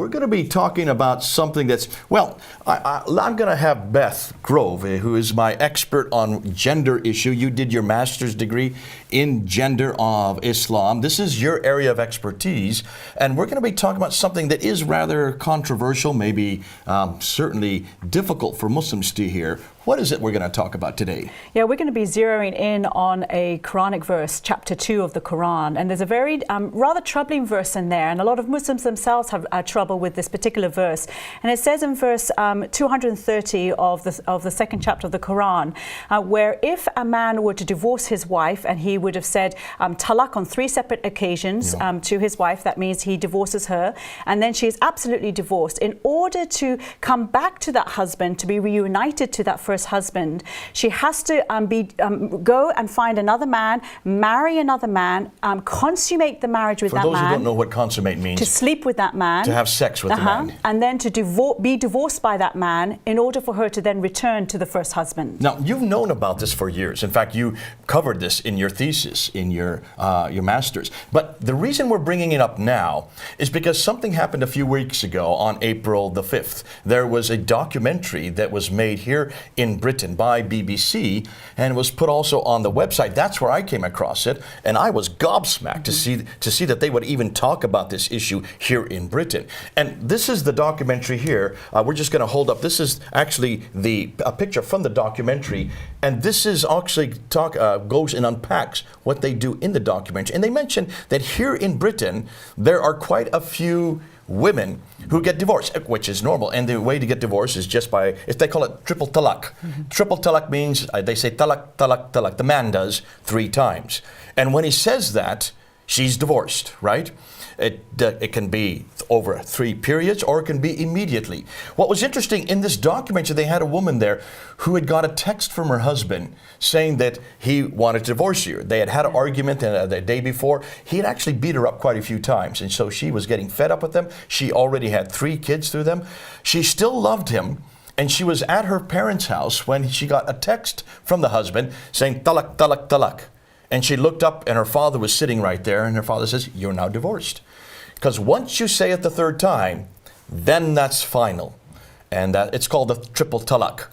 we're going to be talking about something that's, well, I'm going to have Beth Grove, who is my expert on gender issue. You did your master's degree in gender of Islam. This is your area of expertise, and we're going to be talking about something that is rather controversial, maybe certainly difficult for Muslims to hear. What is it we're going to talk about today? Yeah, we're going to be zeroing in on a Quranic verse, chapter 2 of the Quran. And there's a very rather troubling verse in there. And a lot of Muslims themselves have trouble with this particular verse. And it says in verse 230 of the second chapter of the Quran, where if a man were to divorce his wife, and he would have said talaq on 3 separate occasions to his wife, that means he divorces her, and then she is absolutely divorced. In order to come back to that husband, to be reunited to that first husband, she has to go and find another man, marry another man, consummate the marriage with that man. For those who don't know what consummate means. To sleep with that man. To have sex with the man. And then to be divorced by that man in order for her to then return to the first husband. Now, you've known about this for years. In fact, you covered this in your thesis, in your master's. But the reason we're bringing it up now is because something happened a few weeks ago on April the 5th. There was a documentary that was made here in Britain by BBC and was put also on the website. That's where I came across it, and I was gobsmacked to see that they would even talk about this issue here in Britain. And this is the documentary here. We're just going to hold up. This is actually a picture from the documentary, and this is actually goes and unpacks what they do in the documentary. And they mention that here in Britain there are quite a few women who get divorced, which is normal. And the way to get divorced is just by, if they call it triple talaq. Triple talaq means, they say talaq, talaq, talaq. The man does 3 times. And when he says that, she's divorced, right? It can be over 3 periods, or it can be immediately. What was interesting in this documentary, they had a woman there who had got a text from her husband saying that he wanted to divorce her. They had had an argument the day before. He had actually beat her up quite a few times, and so she was getting fed up with him. She already had 3 kids through them. She still loved him, and she was at her parents' house when she got a text from the husband saying, talaq, talaq, talaq. And she looked up, and her father was sitting right there, and her father says, "You're now divorced." Because once you say it the 3rd time, then that's final. And it's called the triple talaq.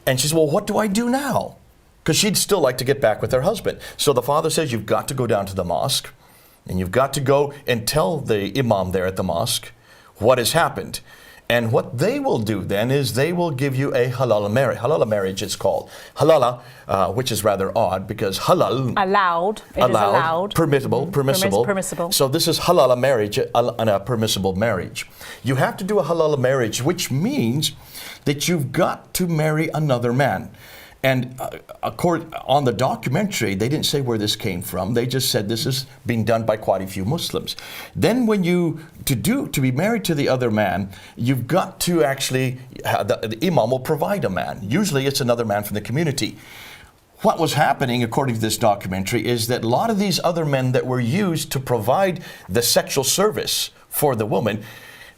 And she says, "Well, what do I do now?" Because she'd still like to get back with her husband. So the father says, "You've got to go down to the mosque, and you've got to go and tell the imam there at the mosque what has happened. And what they will do then is they will give you a halal marriage. Halal marriage it's called. Halala, which is rather odd because halal. Allowed. It is allowed. Permissible. Permissible. So this is halal marriage, a permissible marriage. You have to do a halal marriage, which means that you've got to marry another man. And on the documentary, they didn't say where this came from. They just said this is being done by quite a few Muslims. Then when to be married to the other man, you've got to actually, the imam will provide a man. Usually it's another man from the community. What was happening, according to this documentary, is that a lot of these other men that were used to provide the sexual service for the woman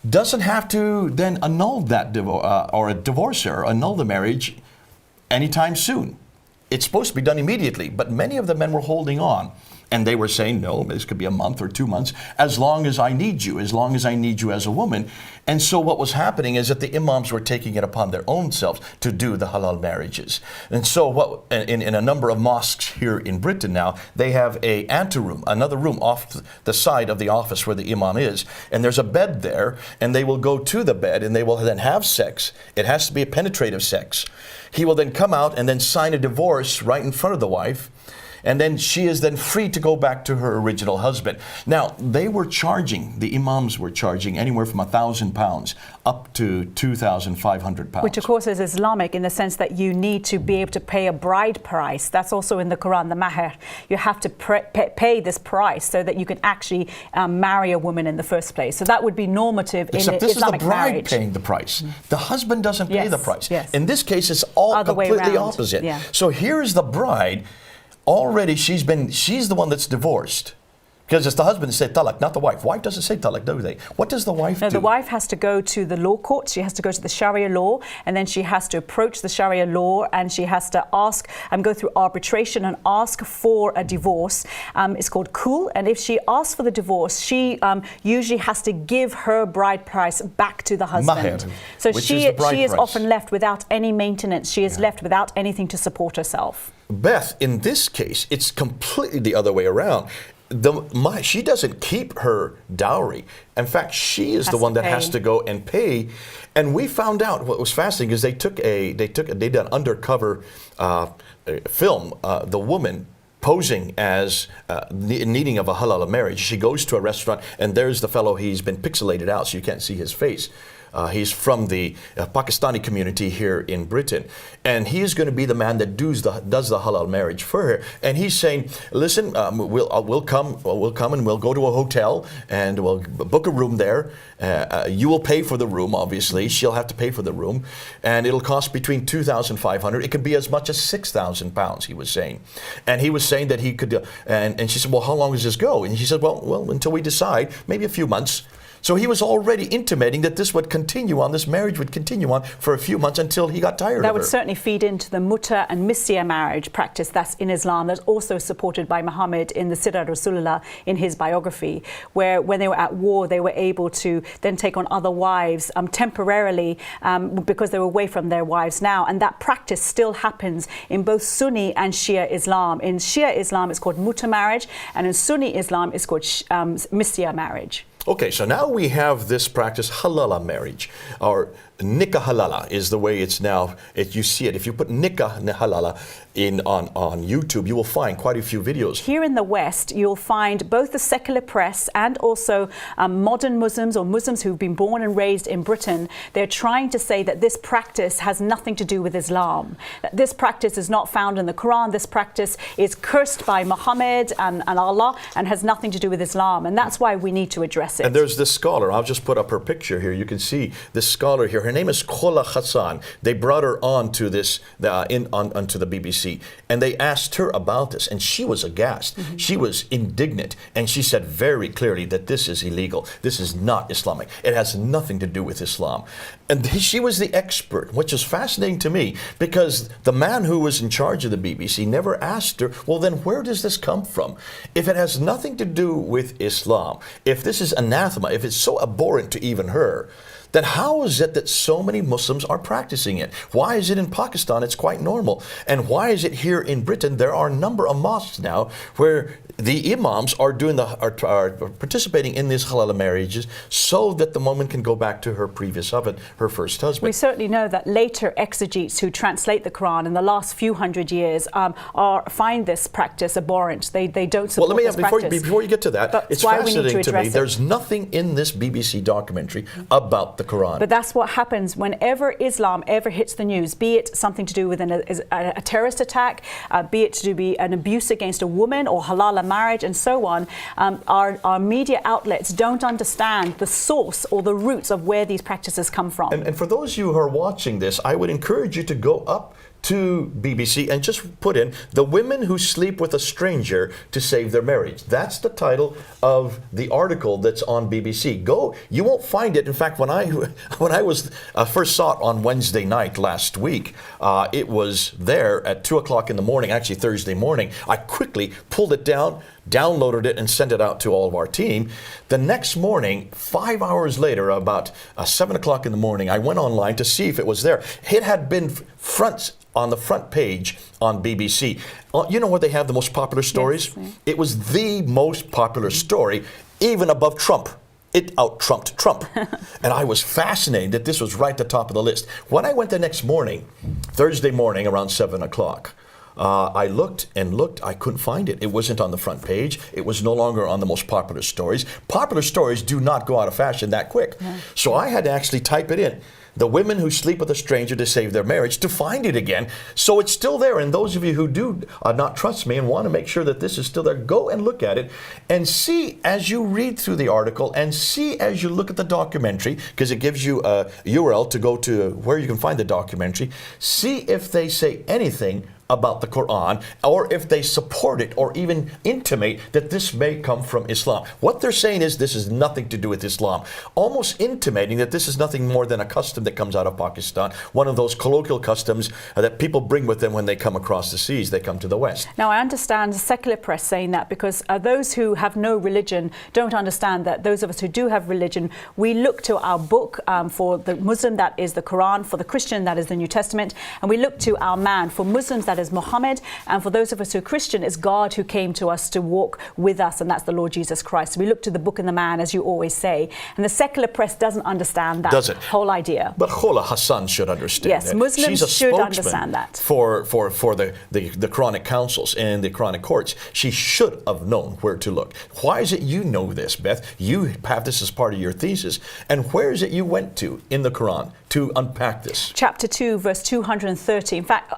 doesn't have to then annul that divorce her, annul the marriage anytime soon. It's supposed to be done immediately, but many of the men were holding on. And they were saying, no, this could be a month or 2 months, as long as I need you as a woman. And so what was happening is that the imams were taking it upon their own selves to do the halal marriages. And so in a number of mosques here in Britain now, they have a anteroom, another room off the side of the office where the imam is. And there's a bed there, and they will go to the bed and they will then have sex. It has to be a penetrative sex. He will then come out and then sign a divorce right in front of the wife. And then she is then free to go back to her original husband. Now, the imams were charging anywhere from £1,000 up to £2,500. Which, of course, is Islamic in the sense that you need to be able to pay a bride price. That's also in the Quran, the mahr. You have to pay this price so that you can actually marry a woman in the first place. So that would be normative in Islamic marriage. Except this is the bride paying the price. The husband doesn't pay the price. Yes. In this case, it's all completely opposite. Yeah. So here is the bride. Already she's the one that's divorced, Because it's the husband that said talaq, not the wife. Wife doesn't say talaq, do they? What does the wife do? No, the wife has to go to the law court. She has to go to the Sharia law, and then she has to approach the Sharia law, and she has to ask and go through arbitration and ask for a divorce. It's called khul, and if she asks for the divorce, she usually has to give her bride price back to the husband. Maher, so which she is is often left without any maintenance. She is left without anything to support herself. Beth, in this case, it's completely the other way around. She doesn't keep her dowry. In fact, she is the one that has to go and pay. And we found out what was fascinating is they did an undercover film. The woman posing as needing of a halal marriage. She goes to a restaurant, and there's the fellow. He's been pixelated out, so you can't see his face. He's from the Pakistani community here in Britain, and he is going to be the man that does the halal marriage for her. And he's saying, "Listen, we'll come and we'll go to a hotel and we'll book a room there. You will pay for the room, obviously. She'll have to pay for the room, and it'll cost between $2,500. It can be as much as £6,000." He was saying, and he was saying that he could. And she said, "Well, how long does this go?" And he said, "Well, until we decide, maybe a few months." So he was already intimating that this marriage would continue on for a few months until he got tired of her. That would certainly feed into the muta and misya marriage practice that's in Islam, that's also supported by Muhammad in the Sirah Rasulullah in his biography, where when they were at war, they were able to then take on other wives temporarily because they were away from their wives now. And that practice still happens in both Sunni and Shia Islam. In Shia Islam, it's called muta marriage, and in Sunni Islam, it's called misya marriage. Okay, so now we have this practice, halala marriage, or nikah halala is the way it's now. You see it. If you put nikah halala on YouTube, you will find quite a few videos. Here in the West, you'll find both the secular press and also modern Muslims or Muslims who've been born and raised in Britain. They're trying to say that this practice has nothing to do with Islam. That this practice is not found in the Quran. This practice is cursed by Muhammad and Allah and has nothing to do with Islam. And that's why we need to address it. And there's this scholar. I'll just put up her picture here. You can see this scholar here. Her name is Khola Hassan. They brought her on to this onto the BBC, and they asked her about this, and she was aghast. Mm-hmm. She was indignant, and she said very clearly that this is illegal. This is not Islamic. It has nothing to do with Islam. And she was the expert, which is fascinating to me, because the man who was in charge of the BBC never asked her, well, then where does this come from? If it has nothing to do with Islam, if this is anathema, if it's so abhorrent to even her, then how is it that so many Muslims are practicing it? Why is it in Pakistan it's quite normal? And why is it here in Britain? There are a number of mosques now where the imams are participating in these halal marriages so that the woman can go back to her previous husband, her first husband. We certainly know that later exegetes who translate the Quran in the last few hundred years find this practice abhorrent. They don't support this practice. Before you get to that, it's fascinating to me. There's nothing in this BBC documentary about the Quran. But that's what happens whenever Islam ever hits the news, be it something to do with a terrorist attack, be it to be an abuse against a woman or halal marriage and so on. Our media outlets don't understand the source or the roots of where these practices come from. And for those of you who are watching this, I would encourage you to go up to BBC and just put in "the women who sleep with a stranger to save their marriage." That's the title of the article that's on BBC. Go, you won't find it. In fact, when I was first saw it on Wednesday night last week, it was there at 2 o'clock in the morning, actually Thursday morning. I quickly pulled it down, downloaded it, and sent it out to all of our team. The next morning, 5 hours later, about 7 o'clock in the morning, I went online to see if it was there. It had been on the front page on BBC. You know where they have the most popular stories? Yes, yeah. It was the most popular story, even above Trump. It out-Trumped Trump. And I was fascinated that this was right at the top of the list. When I went the next morning, Thursday morning around 7 o'clock, I looked and looked. I couldn't find it. It wasn't on the front page. It was no longer on the most popular stories. Popular stories do not go out of fashion that quick. Yeah. So I had to actually type it in. The women who sleep with a stranger to save their marriage, to find it again. So it's still there. And those of you who do not trust me and want to make sure that this is still there, go and look at it and see as you read through the article and see as you look at the documentary, because it gives you a URL to go to where you can find the documentary. See if they say anything about the Quran, or if they support it or even intimate that this may come from Islam. What they're saying is this is nothing to do with Islam, almost intimating that this is nothing more than a custom that comes out of Pakistan, one of those colloquial customs that people bring with them when they come across the seas, they come to the West. Now, I understand the secular press saying that because those who have no religion don't understand that those of us who do have religion, we look to our book. For the Muslim, that is the Quran. For the Christian, that is the New Testament. And we look to our man. For Muslims, that is Muhammad. And for those of us who are Christian, it's God who came to us to walk with us, and that's the Lord Jesus Christ. So we look to the book and the man, as you always say. And the secular press doesn't understand that whole idea. But Khola Hassan should understand yes, that. Muslims She's a should understand that. For the Quranic councils and the Quranic courts. She should have known where to look. Why is it you know this, Beth? You have this as part of your thesis. And where is it you went to in the Quran to unpack this? Chapter 2, verse 230. In fact,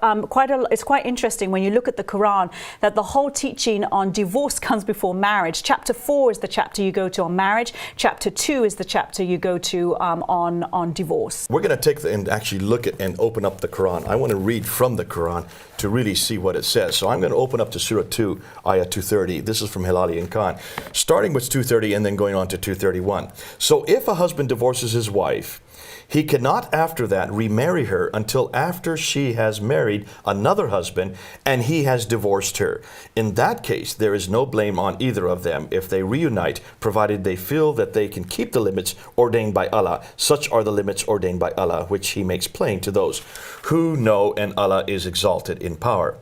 it's quite interesting when you look at the Quran that the whole teaching on divorce comes before marriage. Chapter 4 is the chapter you go to on marriage. Chapter 2 is the chapter you go to on divorce. We're going to take and actually look at and open up the Quran. I want to read from the Quran to really see what it says. So I'm going to open up to Surah 2, Ayah 230. This is from Hilali and Khan, starting with 230 and then going on to 231. So if a husband divorces his wife, he cannot after that remarry her until after she has married another husband and he has divorced her. In that case, there is no blame on either of them if they reunite, provided they feel that they can keep the limits ordained by Allah. Such are the limits ordained by Allah, which he makes plain to those who know, and Allah is exalted in power.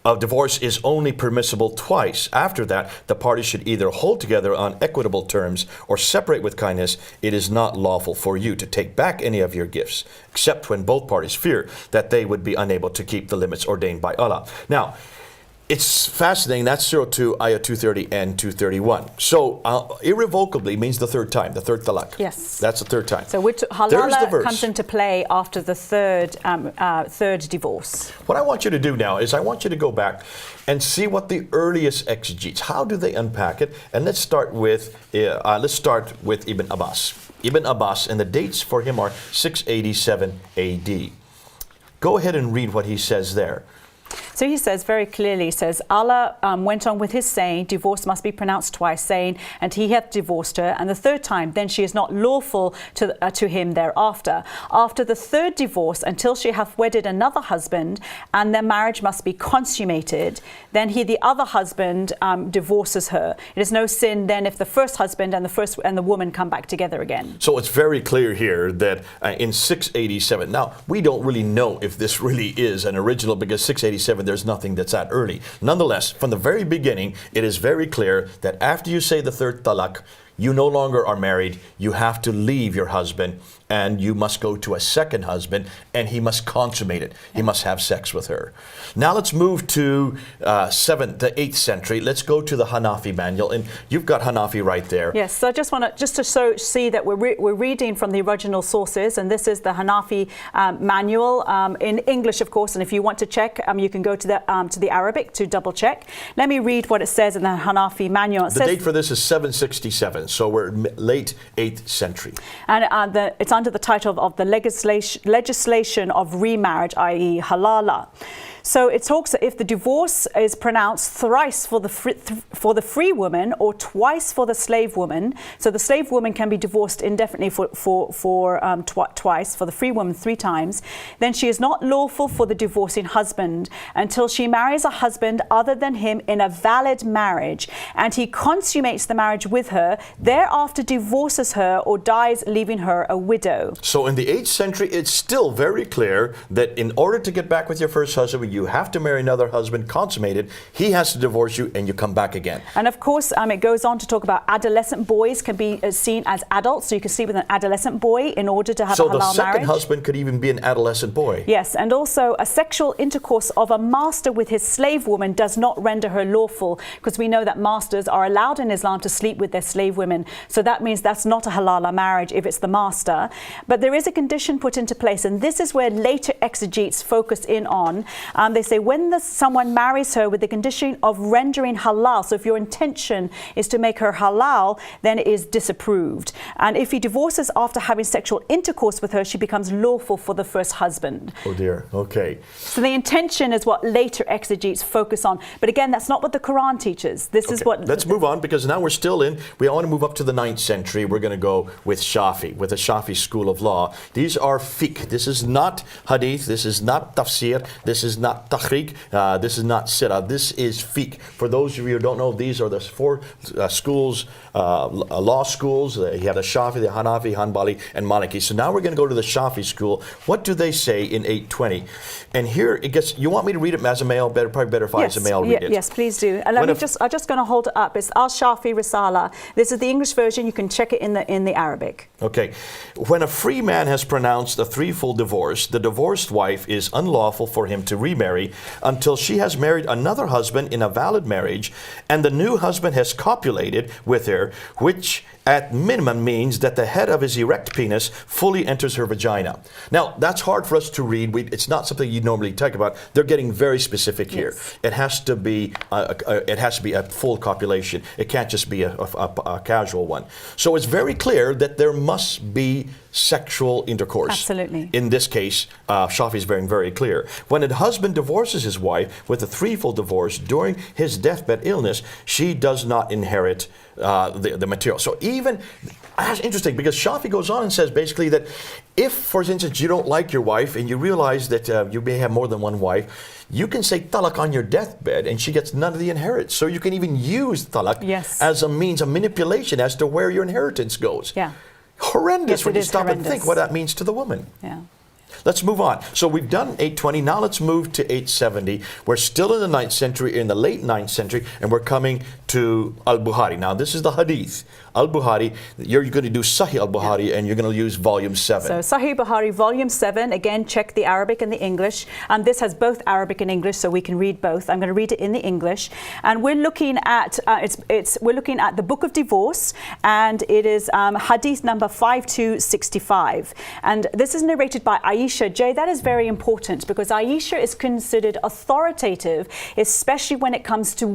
A divorce is only permissible twice. After that, the parties should either hold together on equitable terms or separate with kindness. It is not lawful for you to take back any of your gifts, except when both parties fear that they would be unable to keep the limits ordained by Allah. Now, it's fascinating. That's Surah 2, Ayah 230 and 231. So, irrevocably means the third time, the third talaq. Yes. That's the third time. So, halala comes into play after the third divorce. What I want you to do now is I want you to go back and see what the earliest exegetes, how do they unpack it? And let's start with Ibn Abbas. Ibn Abbas, and the dates for him are 687 AD. Go ahead and read what he says there. So he says very clearly, he says, Allah went on with his saying, divorce must be pronounced twice, saying, and he hath divorced her, and the third time, then she is not lawful to him thereafter. After the third divorce, until she hath wedded another husband, and their marriage must be consummated, then the other husband divorces her. It is no sin then if the first husband and the woman come back together again. So it's very clear here that in 687, now we don't really know if this really is an original, because 687 there's nothing that's that early. Nonetheless, from the very beginning, it is very clear that after you say the third talaq, you no longer are married, you have to leave your husband, and you must go to a second husband, and he must consummate it. He must have sex with her. Now let's move to the 8th century. Let's go to the Hanafi manual, and you've got Hanafi right there. Yes, so I just want to see that we're reading from the original sources, and this is the Hanafi manual in English, of course. And if you want to check, you can go to the Arabic to double check. Let me read what it says in the Hanafi manual. The date for this is 767, so we're late 8th century. And it's under the title of the legislation of remarriage, i.e. halala. So it talks that if the divorce is pronounced thrice for the free woman or twice for the slave woman, so the slave woman can be divorced indefinitely twice, for the free woman 3 times, then she is not lawful for the divorcing husband until she marries a husband other than him in a valid marriage, and he consummates the marriage with her, thereafter divorces her or dies, leaving her a widow. So in the 8th century, it's still very clear that in order to get back with your first husband, you have to marry another husband, consummated. He has to divorce you, and you come back again. And of course, it goes on to talk about adolescent boys can be seen as adults. So you can sleep with an adolescent boy in order to have a halal marriage. So the second husband could even be an adolescent boy. Yes, and also a sexual intercourse of a master with his slave woman does not render her lawful, because we know that masters are allowed in Islam to sleep with their slave women. So that means that's not a halal marriage if it's the master. But there is a condition put into place, and this is where later exegetes focus in on. They say when someone marries her with the condition of rendering halal, so if your intention is to make her halal, then it is disapproved. And if he divorces after having sexual intercourse with her, she becomes lawful for the first husband. Oh dear, okay. So the intention is what later exegetes focus on. But again, that's not what the Quran teaches. This is what... Let's move on, because now we're still in, we want to move up to the 9th century. We're going to go with Shafi, with the Shafi school of law. These are fiqh. This is not hadith. This is not tafsir. This is not tahriq. This is not sirah. This is fiqh. For those of you who don't know, these are the four schools, law schools. You have the Shafi, the Hanafi, Hanbali, and Maliki. So now we're going to go to the Shafi school. What do they say in 820? And here it gets, you want me to read it as a male? Probably better if I as a male read it. Yes, please do. And I'm just going to hold it up. It's Al-Shafi Risala. This is the English version. You can check it in the Arabic. Okay. When a free man has pronounced a threefold divorce, the divorced wife is unlawful for him to remarry until she has married another husband in a valid marriage, and the new husband has copulated with her, which at minimum means that the head of his erect penis fully enters her vagina. Now, that's hard for us to read. It's not something you normally talk about. They're getting very specific here. Yes. It has to be a full copulation. It can't just be a casual one. So it's very clear that there must be sexual intercourse. Absolutely. In this case, Shafi is very, very clear. When a husband divorces his wife with a threefold divorce during his deathbed illness, she does not inherit the material. So even, that's interesting, because Shafi goes on and says basically that if, for instance, you don't like your wife and you realize that you may have more than one wife, you can say talaq on your deathbed and she gets none of the inheritance. So you can even use talaq as a means of manipulation as to where your inheritance goes. Yeah. Horrendous, yes, when you stop and think what that means to the woman. Yeah. Let's move on. So we've done 820. Now let's move to 870. We're still in the 9th century, in the late 9th century, and we're coming to Al-Bukhari. Now this is the hadith. Al-Bukhari, you're going to do Sahih Al-Bukhari, and you're going to use volume 7. So Sahih Bukhari, volume 7. Again, check the Arabic and the English. And this has both Arabic and English, so we can read both. I'm going to read it in the English. And we're looking at we're looking at the Book of Divorce, and it is hadith number 5265. And this is narrated by Aisha. Jay, that is very important, because Aisha is considered authoritative, especially when it comes to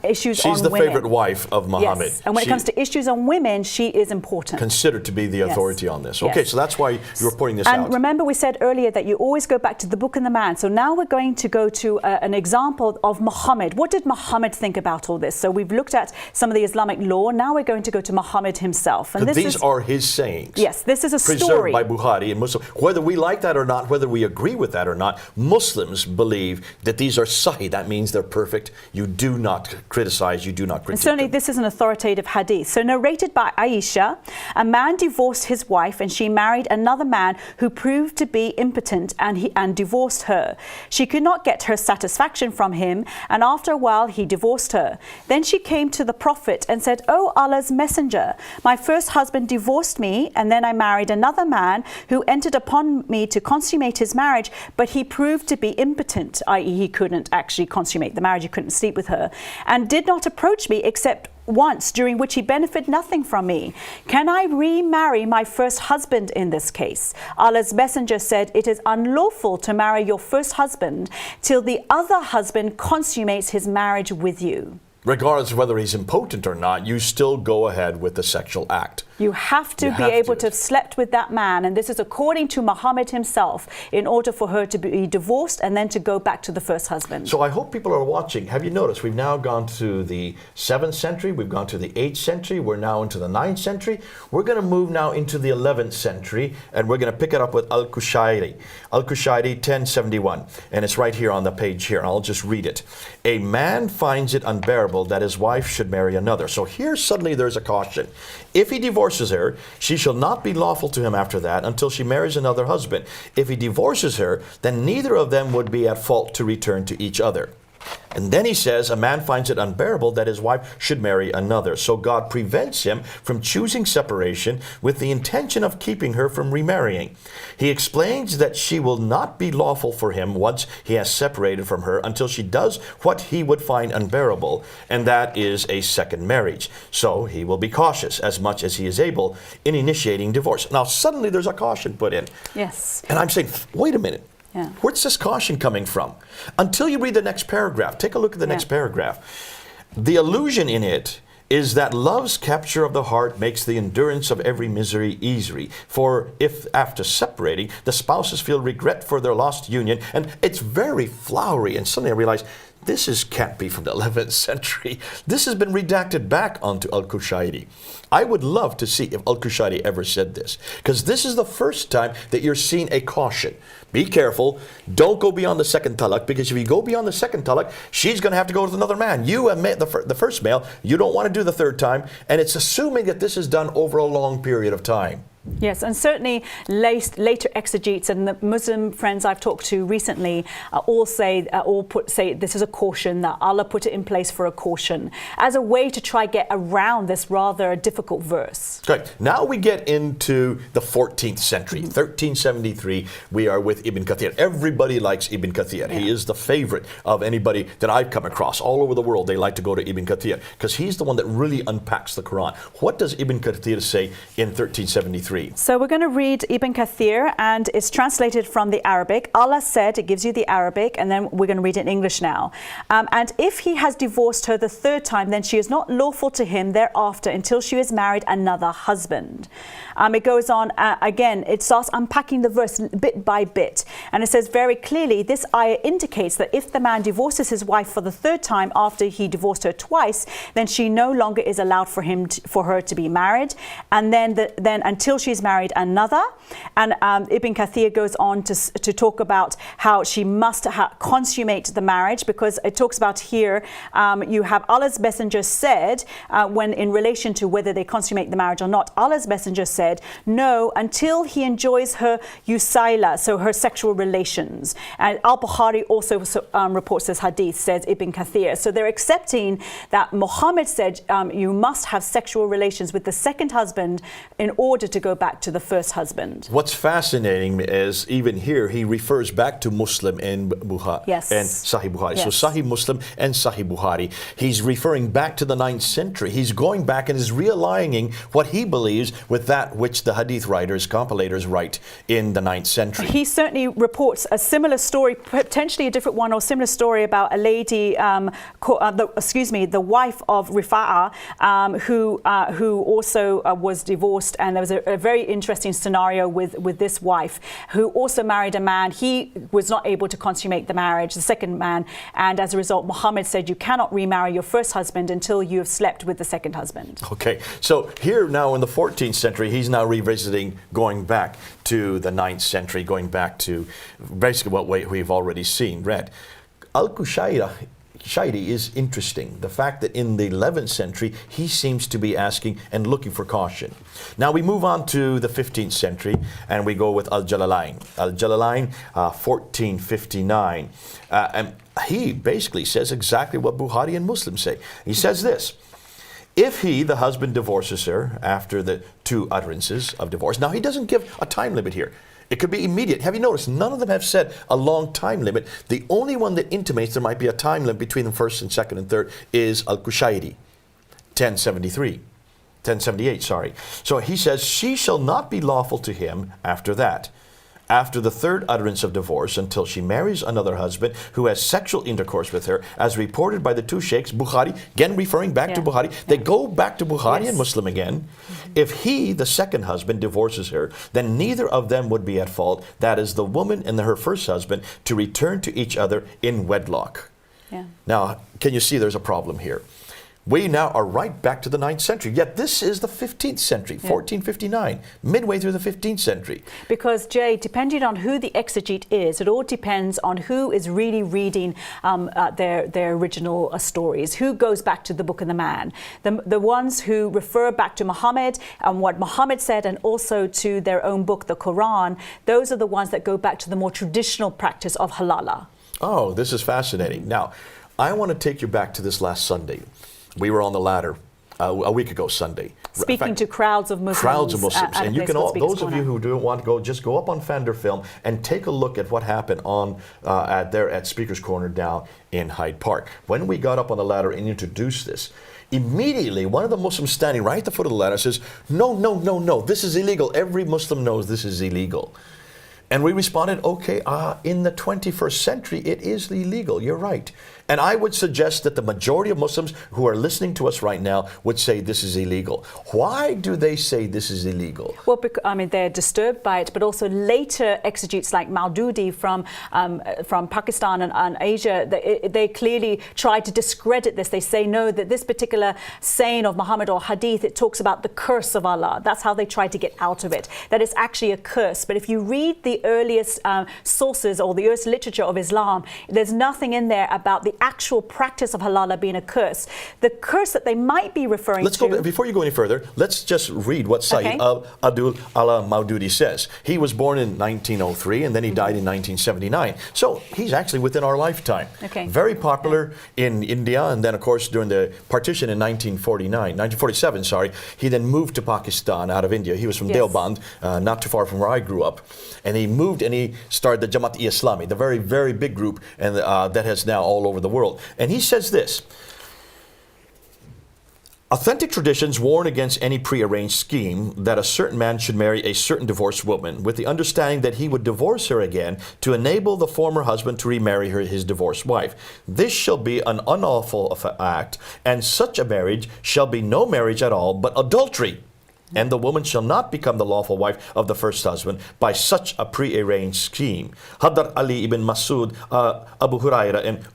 issues on women. She's the favorite wife of Muhammad. Yes. And when it comes to issues on women, she is important. Considered to be the authority on this. Okay, so that's why you're pointing this out. And remember, we said earlier that you always go back to the book and the man. So now we're going to go to an example of Muhammad. What did Muhammad think about all this? So we've looked at some of the Islamic law. Now we're going to go to Muhammad himself. And these are his sayings. Yes, this is a preserved story. by Bukhari and Muslim. Whether we like that or not, whether we agree with that or not, Muslims believe that these are sahih. That means they're perfect. You do not criticize, you do not critique. And certainly this is an authoritative hadith. So narrated by Aisha, a man divorced his wife and she married another man who proved to be impotent, and divorced her. She could not get her satisfaction from him, and after a while he divorced her. Then she came to the Prophet and said, "O Allah's Messenger, my first husband divorced me, and then I married another man who entered upon me to consummate his marriage, but he proved to be impotent," i.e. he couldn't actually consummate the marriage, he couldn't sleep with her, "and did not approach me except once, during which he benefited nothing from me. Can I remarry my first husband in this case?" Allah's Messenger said, "It is unlawful to marry your first husband till the other husband consummates his marriage with you." Regardless of whether he's impotent or not, you still go ahead with the sexual act. You have to be able to have slept with that man, and this is according to Muhammad himself, in order for her to be divorced and then to go back to the first husband. So I hope people are watching. Have you noticed we've now gone to the 7th century, we've gone to the 8th century, we're now into the 9th century. We're going to move now into the 11th century, and we're going to pick it up with Al-Qushayri. Al-Qushayri 1071, and it's right here on the page here, and I'll just read it. "A man finds it unbearable that his wife should marry another." So here suddenly there's a caution. If he divorces her, she shall not be lawful to him after that until she marries another husband. If he divorces her, then neither of them would be at fault to return to each other. And then he says, a man finds it unbearable that his wife should marry another. So God prevents him from choosing separation with the intention of keeping her from remarrying. He explains that she will not be lawful for him once he has separated from her until she does what he would find unbearable, and that is a second marriage. So he will be cautious as much as he is able in initiating divorce. Now suddenly there's a caution put in. Yes. And I'm saying, wait a minute. Yeah. Where's this caution coming from? Until you read the next paragraph. Take a look at the next paragraph. The allusion in it is that love's capture of the heart makes the endurance of every misery easy. For if after separating, the spouses feel regret for their lost union, and it's very flowery, and suddenly I realize can't be from the 11th century. This has been redacted back onto Al-Qushayri. I would love to see if Al-Qushayri ever said this, because this is the first time that you're seeing a caution. Be careful. Don't go beyond the second talaq, because if you go beyond the second talaq, she's going to have to go with another man. You and the first male, you don't want to do the third time, and it's assuming that this is done over a long period of time. Yes, and certainly later exegetes and the Muslim friends I've talked to recently all say this is a caution, that Allah put it in place for a caution, as a way to try get around this rather difficult verse. Right. Now we get into the 14th century, 1373. We are with Ibn Kathir. Everybody likes Ibn Kathir. He is the favorite of anybody that I've come across. All over the world, they like to go to Ibn Kathir because he's the one that really unpacks the Quran. What does Ibn Kathir say in 1373? So we're going to read Ibn Kathir, and it's translated from the Arabic. Allah said, it gives you the Arabic, and then we're going to read it in English now. And if he has divorced her the third time, then she is not lawful to him thereafter until she has married another husband. It goes on again, it starts unpacking the verse bit by bit. And it says very clearly, this ayah indicates that if the man divorces his wife for the third time after he divorced her twice, then she no longer is allowed for her to be married. And then until she's married another. And Ibn Kathir goes on to talk about how she must consummate the marriage, because it talks about here, you have Allah's messenger said, when in relation to whether they consummate the marriage or not, Allah's messenger said, no, until he enjoys her usaila, so her sexual relations. And Al-Bukhari also reports this hadith, says Ibn Kathir. So they're accepting that Muhammad said you must have sexual relations with the second husband in order to go back to the first husband. What's fascinating is even here he refers back to Muslim and Bukhari and Sahih Bukhari. Yes. So Sahih Muslim and Sahih Bukhari. He's referring back to the 9th century. He's going back and is realigning what he believes with that which the hadith writers, compilators write in the 9th century. He certainly reports a similar story, potentially a different one, or similar story about a lady, the wife of Rifa'a, who also was divorced, and there was a very interesting scenario with this wife who also married a man. He was not able to consummate the marriage, the second man, and as a result Muhammad said you cannot remarry your first husband until you have slept with the second husband. Okay, so here now in the 14th century he's now revisiting, going back to the 9th century, going back to basically what we've already read. Al-Qushayri is interesting. The fact that in the 11th century he seems to be asking and looking for caution. Now we move on to the 15th century and we go with Al-Jalalain. Al-Jalalain, 1459. And he basically says exactly what Bukhari and Muslim say. He says this: if he, the husband, divorces her after the 2 utterances of divorce. Now he doesn't give a time limit here. It could be immediate. Have you noticed none of them have said a long time limit? The only one that intimates there might be a time limit between the first and second and third is Al-Qushayri, 1078, sorry. So he says, she shall not be lawful to him after that, after the 3rd utterance of divorce, until she marries another husband who has sexual intercourse with her, as reported by the 2 sheikhs, Bukhari, again referring back to Bukhari. They go back to Bukhari and Muslim again. If he, the second husband, divorces her, then neither of them would be at fault, that is the woman and her first husband, to return to each other in wedlock. Now, can you see there's a problem here? We now are right back to the 9th century, yet this is the 15th century, 1459, midway through the 15th century. Because, Jay, depending on who the exegete is, it all depends on who is really reading their original stories, who goes back to the Book of the Man. The ones who refer back to Muhammad and what Muhammad said, and also to their own book, the Quran, those are the ones that go back to the more traditional practice of halala. Oh, this is fascinating. Now, I want to take you back to this last Sunday. We were on the ladder a week ago Sunday. Speaking to crowds of Muslims. Crowds of Muslims. And you can all, those of you who don't want to go, just go up on Fender Film and take a look at what happened on at Speaker's Corner down in Hyde Park. When we got up on the ladder and introduced this, immediately one of the Muslims standing right at the foot of the ladder says, no, no, no, no, this is illegal. Every Muslim knows this is illegal. And we responded, okay, in the 21st century, it is illegal. You're right. And I would suggest that the majority of Muslims who are listening to us right now would say this is illegal. Why do they say this is illegal? Well, they're disturbed by it, but also later exegetes like Maududi from Pakistan and Asia, they clearly try to discredit this. They say, no, that this particular saying of Muhammad or hadith, it talks about the curse of Allah. That's how they try to get out of it, that it's actually a curse. But if you read the earliest sources or the earliest literature of Islam, there's nothing in there about the actual practice of halala being a curse. The curse that they might be referring to... Before you go any further, let's just read what Sayyid Abdul Allah Maududi says. He was born in 1903 and then he died in 1979. So he's actually within our lifetime. Very popular in India, and then of course during the partition in 1947, he then moved to Pakistan out of India. He was from Deoband, not too far from where I grew up. And he moved and he started the Jamaat-e-Islami, the very, very big group and that has now all over the world. And he says this: authentic traditions warn against any prearranged scheme that a certain man should marry a certain divorced woman with the understanding that he would divorce her again to enable the former husband to remarry his divorced wife. This shall be an unlawful act, and such a marriage shall be no marriage at all, but adultery. And the woman shall not become the lawful wife of the first husband by such a prearranged scheme. Hadar Ali ibn Masud, Abu Huraira, and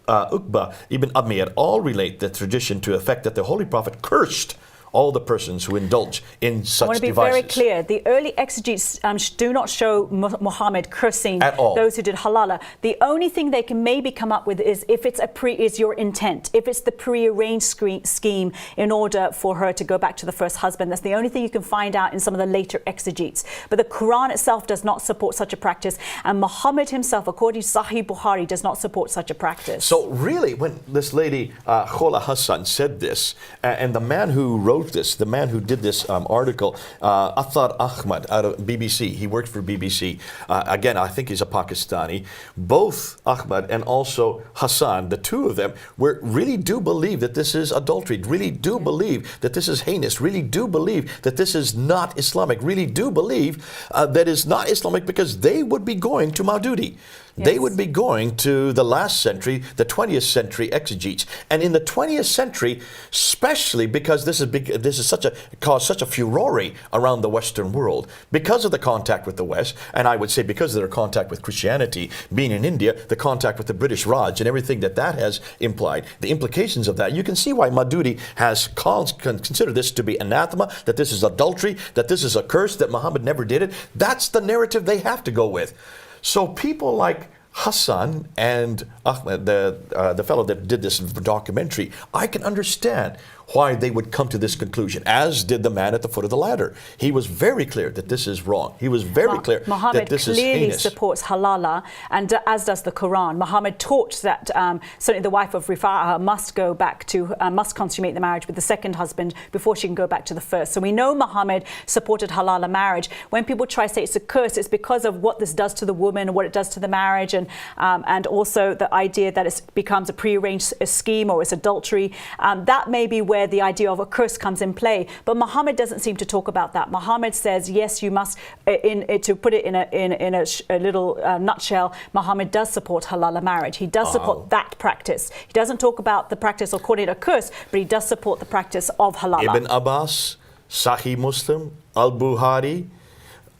Uqba ibn Amir all relate the tradition to the effect that the Holy Prophet cursed all the persons who indulge in such devices. I want to be very clear. The early exegetes do not show Muhammad cursing at all those who did halala. The only thing they can maybe come up with is if it's is your intent, if it's the prearranged scheme in order for her to go back to the first husband. That's the only thing you can find out in some of the later exegetes. But the Quran itself does not support such a practice, and Muhammad himself, according to Sahih Bukhari, does not support such a practice. So really, when this lady Khola Hassan said this, and the man who wrote this, the man who did this article, Athar Ahmad out of BBC, he worked for BBC. Again, I think he's a Pakistani. Both Ahmad and also Hassan, the two of them, really do believe that this is adultery, really do believe that this is heinous, really do believe that this is not Islamic, really do believe that it's not Islamic, because they would be going to Maududi. They would be going to the last century, the 20th century exegetes. And in the 20th century, especially because this is caused such a furore around the Western world, because of the contact with the West, and I would say because of their contact with Christianity, being in India, the contact with the British Raj and everything that has implied, the implications of that, you can see why Maududi has considered this to be anathema, that this is adultery, that this is a curse, that Muhammad never did it. That's the narrative they have to go with. So people like Hassan and Ahmed, the fellow that did this documentary, I can understand why they would come to this conclusion, as did the man at the foot of the ladder. He was very clear that this is wrong. He was very clear that this is heinous. Muhammad clearly supports halala, and as does the Quran. Muhammad taught that certainly the wife of Rifa'ah must consummate the marriage with the second husband before she can go back to the first. So we know Muhammad supported halala marriage. When people try to say it's a curse, it's because of what this does to the woman, what it does to the marriage, and also the idea that it becomes a prearranged scheme or it's adultery. That may be where the idea of a curse comes in play. But Muhammad doesn't seem to talk about that. Muhammad says, yes, you must, to put it in a little nutshell, Muhammad does support halala marriage. He does support that practice. He doesn't talk about the practice or call it a curse, but he does support the practice of halala. Ibn Abbas, Sahih Muslim, Al-Bukhari,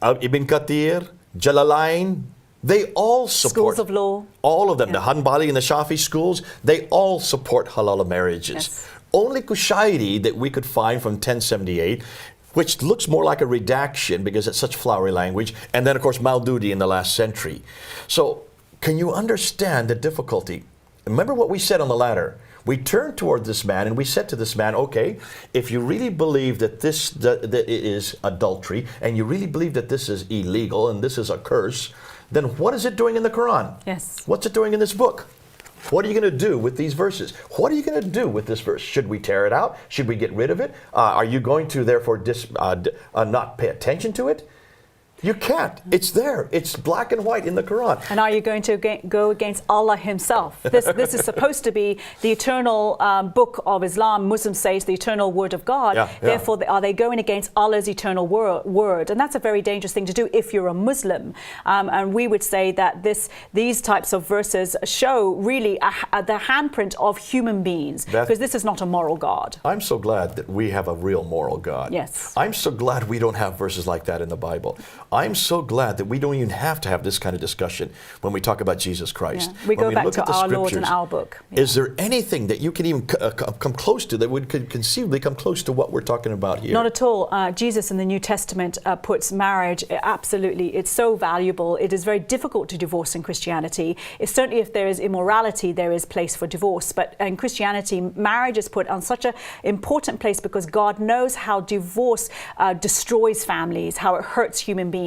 Ibn Kathir, Jalalain, they all support. Schools of law. All of them, the Hanbali and the Shafi schools, they all support halal marriages. Only Kushairi that we could find from 1078, which looks more like a redaction because it's such flowery language, and then of course Maududi in the last century. So can you understand the difficulty? Remember what we said on the ladder. We turned toward this man and we said to this man, okay, if you really believe that that it is adultery, and you really believe that this is illegal and this is a curse, then what is it doing in the Quran? Yes. What's it doing in this book? What are you going to do with these verses? What are you going to do with this verse? Should we tear it out? Should we get rid of it? Are you going to therefore not pay attention to it? You can't. It's there. It's black and white in the Quran. And are you going to go against Allah himself? This is supposed to be the eternal book of Islam. Muslims say it's the eternal word of God. Therefore, are they going against Allah's eternal word? And that's a very dangerous thing to do if you're a Muslim. And we would say that these types of verses show really the handprint of human beings, because this is not a moral God. I'm so glad that we have a real moral God. Yes. I'm so glad we don't have verses like that in the Bible. I'm so glad that we don't even have to have this kind of discussion when we talk about Jesus Christ. We go back to our Lord and our book. Is there anything that you can even come close to that could conceivably come close to what we're talking about here? Not at all. Jesus in the New Testament puts marriage, absolutely, it's so valuable. It is very difficult to divorce in Christianity. It's certainly, if there is immorality, there is place for divorce. But in Christianity, marriage is put on such an important place because God knows how divorce destroys families, how it hurts human beings.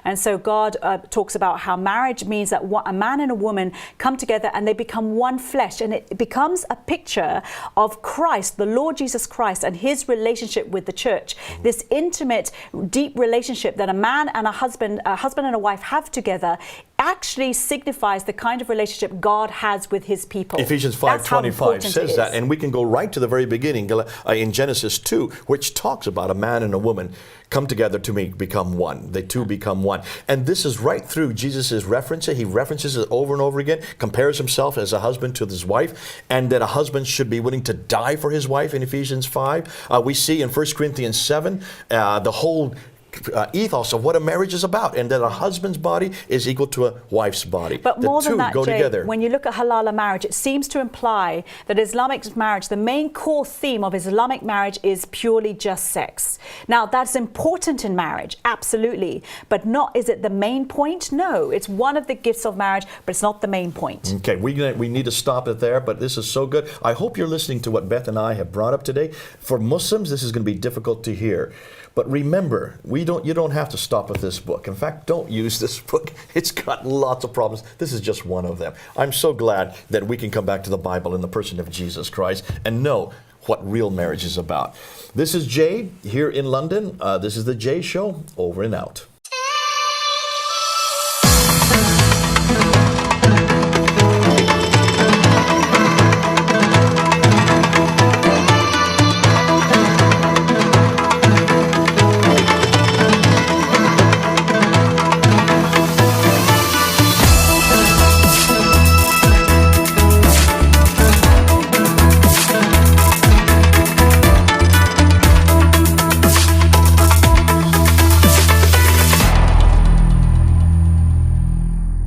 And so God talks about how marriage means that a man and a woman come together and they become one flesh, and it becomes a picture of Christ, the Lord Jesus Christ, and his relationship with the church. This intimate, deep relationship that a man and a husband and a wife have together actually signifies the kind of relationship God has with his people. Ephesians 5:25 says that, and we can go right to the very beginning in Genesis 2, which talks about a man and a woman come together to become one. The two become one. And this is right through Jesus' references. He references it over and over again, compares himself as a husband to his wife, and that a husband should be willing to die for his wife in Ephesians 5. We see in 1 Corinthians 7 the whole ethos of what a marriage is about, and that a husband's body is equal to a wife's body. But more than that, go Jay, together. when you look at halala marriage, it seems to imply that Islamic marriage, the main core theme of Islamic marriage is purely just sex. Now, that's important in marriage, absolutely, but is it the main point? No, it's one of the gifts of marriage, but it's not the main point. Okay, we need to stop it there, but this is so good. I hope you're listening to what Beth and I have brought up today. For Muslims, this is going to be difficult to hear. But remember, you don't have to stop with this book. In fact, don't use this book. It's got lots of problems. This is just one of them. I'm so glad that we can come back to the Bible in the person of Jesus Christ and know what real marriage is about. This is Jay here in London. This is the Jay Show. Over and out.